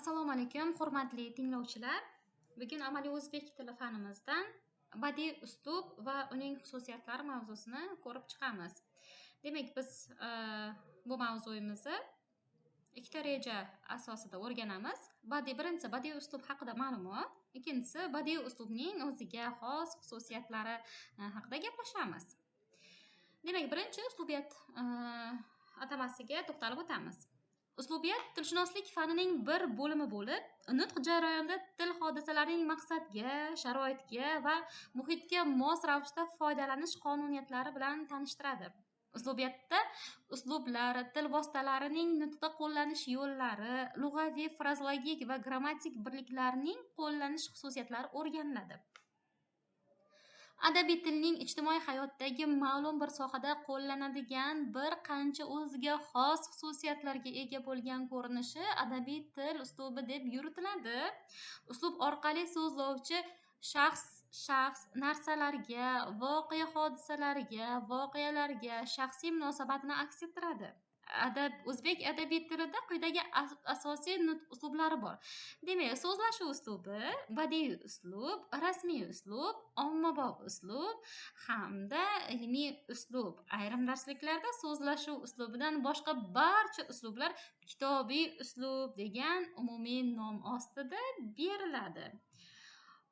Assalomu alaykum, hurmatli tinglovchilar. Bugun amaliy o'zbek tili fanimizdan badiiy uslub va uning xususiyatlari mavzusini ko'rib chiqamiz. Demak, biz bu mavzuyimizni ikkita reja asosida o'rganamiz. Birinchisi badiiy uslub haqida ma'lumot, ikkinchisi badiiy uslubning o'ziga xos xususiyatlari haqida gaplashamiz. Demak, birinchi uslubiyat atamasiga to'xtalib o'tamiz. Uslubiyat tilshunoslik fanining bir bo'limi bo'lib, nutq jarayonida til hodisalarining maqsadga, sharoitga va muhitga mos ravishda foydalanish qonuniyatlari bilan tanishtiradi. Uslubiyatda uslublar, til vositalarining nutqda qo'llanish yo'llari, lug'aviy, frazeologik va grammatik birliklarining qo'llanish xususiyatlari o'rganiladi. Adabiy tilning ijtimoiy hayotdagi ma'lum bir sohada qo'llanadigan bir qancha o'ziga xos xususiyatlarga ega bo'lgan ko'rinishi adabiy til uslubi deb yuritiladi. Uslub orqali so'zlovchi shaxs narsalarga, voqea hodisalarga, voqealarga shaxsiy munosabatini aks ettiradi. O'zbek adabiy tilida quyidagi asosiy nutq uslublari bor. Demak, so'zlashuv uslubi, badiiy uslub, rasmiy uslub, ommabop uslub hamda ilmiy uslub. Ayrim darsliklarda so'zlashuv uslubidan boshqa barcha uslublar kitobiy uslub degan umumiy nom ostida beriladi.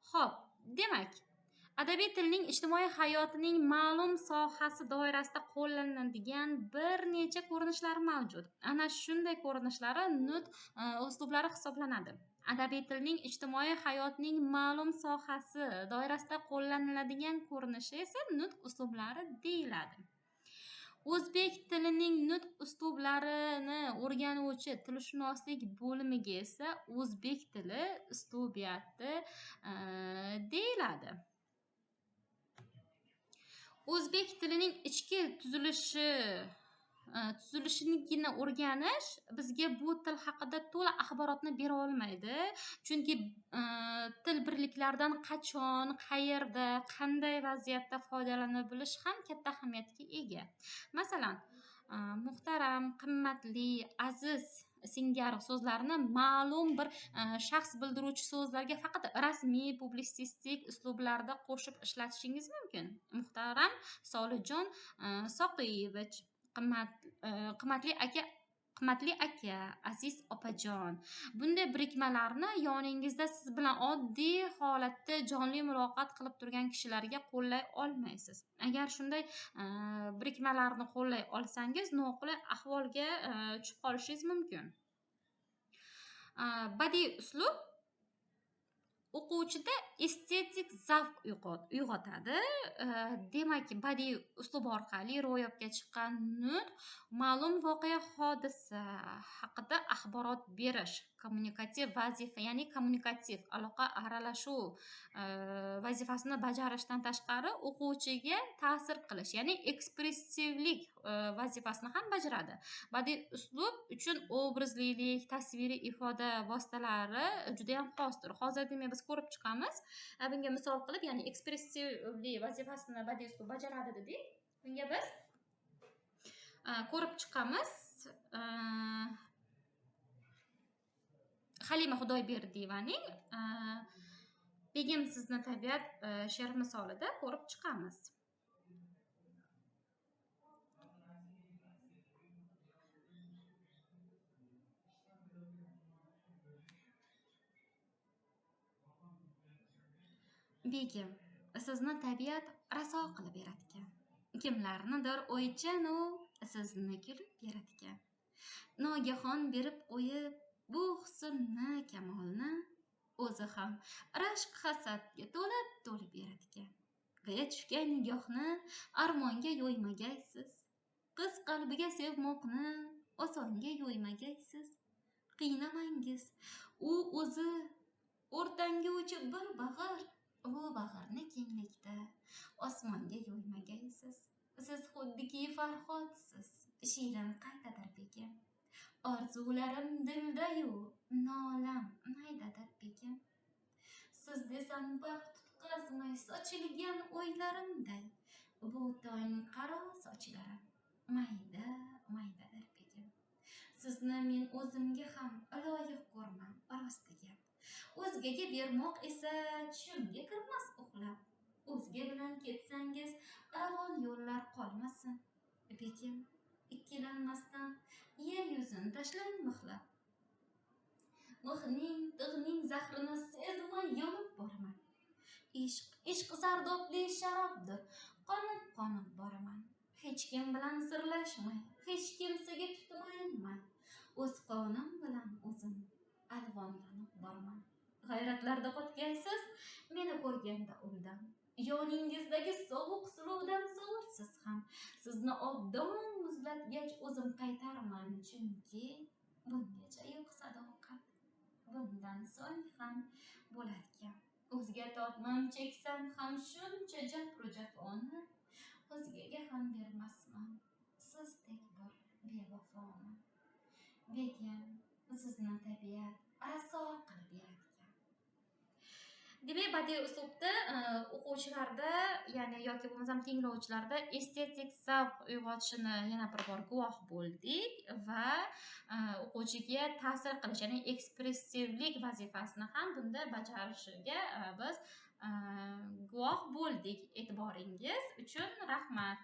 Xo'p, demak, adabiy tilning ijtimoiy hayotining ma'lum sohasi doirasida qo'llaniladigan bir necha ko'rinishlari mavjud. Ana shunday ko'rinishlari nutq uslublari hisoblanadi. Adabiy tilning ijtimoiy hayotining ma'lum sohasi doirasida qo'llaniladigan ko'rinishi esa nutq uslublari deyiladi. O'zbek tilining nutq uslublarini o'rganuvchi tilshunoslik bo'limiga esa o'zbek tili uslubiyati deyiladi. O'zbek tilining ichki tuzilishinigina o'rganish bizga bu til haqida to'liq axborotni bera olmaydi. Chunki til birliklaridan qachon, qayerda, qanday vaziyatda foydalanib bilish ham katta ahamiyatga ega. Masalan, muhtaram, qimmatli, aziz singari so'zlarni ma'lum bir shaxs bildiruvchi so'zlarga faqat rasmiy publitsistik uslublarda qo'shib ishlatishingiz mumkin. Muhtaram Solijon Soqiyevich, qimmatli aka, aziz opajon. Bunday birikmalarni yoningizda siz bilan oddiy holatda jonli muloqot qilib turgan kishilarga qo'llay olmaysiz. Agar shunday birikmalarni qo'llay olsangiz, noqulay ahvolga tushib qolishingiz mumkin. Badiiy uslub o'quvchida estetik zavq uyg'otadi. Demak, badiiy uslub orqali ro'yobga chiqqan nutq ma'lum voqea hodisa haqida axborot berish, kommunikativ vazifa, ya'ni kommunikativ aloqa aralashuv vazifasini bajarishdan tashqari o'quvchiga ta'sir qilish, ya'ni ekspressivlik vazifasini ham bajaradi. Badiiy uslub uchun obrazlilik, tasviriy ifoda vositalari juda ham xosdir. Hozir demak biz ko'rib chiqamiz. Bunga misol qilib, ya'ni ekspressivlik vazifasini badiiy uslub bajaradi dedik. Bunga biz ko'rib chiqamiz. Halima Xudoyberdiyevaning Begim sizni tabiat she'r misolida ko'rib chiqamiz. Begim, sizni tabiat raso qilib yaratgan. Kimlarnidir o'ychanu sizni kulib yaratgan. Nogahon berib qo'yib bu husnni kamolni, o'zi ham rashq hasadga to'lib yaratgan. Qiya tushgan nigohni armonga yo'ymagaysiz. Qiz qalbiga sevmoqni osonga yo'ymagaysiz. Qiynamangiz, u o'zi o'rtanga uchib bir bag'ir, bu bag'irni kenglikda osmonga yo'ymagaysiz. Siz xuddiki Farhodsiz, shirin qaydadir begim. Orzularim dildayu, nolam maydadir begim. Siz desam baxt tutqazmay sochilgan o'ylarimday, bu tong qaro sochlarim maydadir begim. Sizni men o'zimga ham loyiq ko'rmam, rosti gap. O'zgaga bermoq esa tushimga kirmas uxlab. O'zga bilan ketsangiz ravon yo'llar qolmasin. Bekim, ikkilanmasdan yer yuzini tashlang mixlab. Mixning, tig'ning zahrini sezmay yonib boraman. Ishq zardobli sharobdir, qonib boraman. Hech kim bilan sirlashmay, hech kimsaga tutmayman. O'z qonim bilan o'zim alvonlanib boraman. G'ayratlarda qotgaysiz, meni ko'rganda undan. Yoningizdagi sovuq suluvdan sovursiz ham. Sizni obdon muzlatgach o'zim qaytarman, chunki bungacha yo'q sadoqat. Bundan so'ng ham bo'larkan. O'zga topmam cheksam ham shuncha jabru jafoni, o'zgaga ham bermasman sizdek bir bevafoni. Begim, sizni tabiat raso qilib yaratgan. Demak, badiiy uslubda o'quvchilarda, ya'ni yoki bo'lmasam tinglovchilarda estetik zavq uyg'otishini yana bir bor guvoh bo'ldik va o'quvchiga ta'sir qilish, ya'ni ekspressivlik vazifasini ham bunda bajarishiga biz guvoh bo'ldik. E'tiboringiz uchun rahmat.